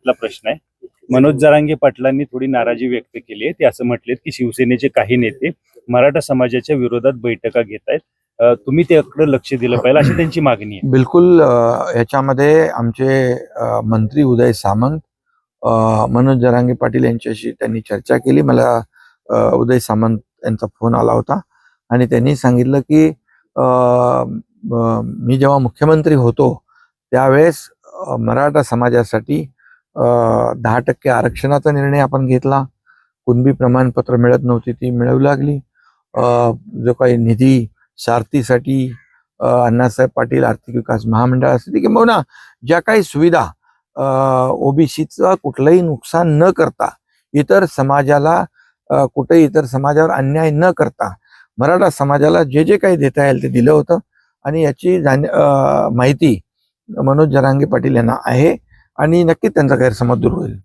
ला प्रश्न आहे. मनोज जरांगे पाटलांनी थोडी नाराजी व्यक्त केली आहे. ते असं म्हटलेत की शिवसेनेचे काही नेते मराठा समाजाच्या विरोधात बैठका घेत आहेत. तुम्ही त्याकडे लक्ष दिलं पाहिजे अशी त्यांची मागणी आहे. बिलकुल. याच्यामध्ये आमचे मंत्री उदय सामंत, मनोज जरांगे पाटील यांच्याशी त्यांनी चर्चा केली. मला उदय सामंत यांचा फोन आला होता आणि त्यांनी सांगितलं की मी जेव्हा मुख्यमंत्री होतो त्यावेळेस मराठा समाजासाठी 10% आरक्षणाचा निर्णय आपण घेतला. कुणबी प्रमाणपत्र मिळत नव्हती, ती मिळवू लागली. जो काही निधी सारथीसाठी अण्णासाहेब पाटील आर्थिक विकास महामंडळासाठी किंवा ज्या काही सुविधा ओबीसीचं कुठलंही नुकसान न करता, इतर समाजाला कुठेही इतर समाजावर अन्याय न करता मराठा समाजाला जे जे काही देता येईल ते दिलं होतं. आणि याची माहिती मनोज जरांगे पाटील यांना आहे आणि नक्कीच त्यांचा गैरसमज दूर होईल.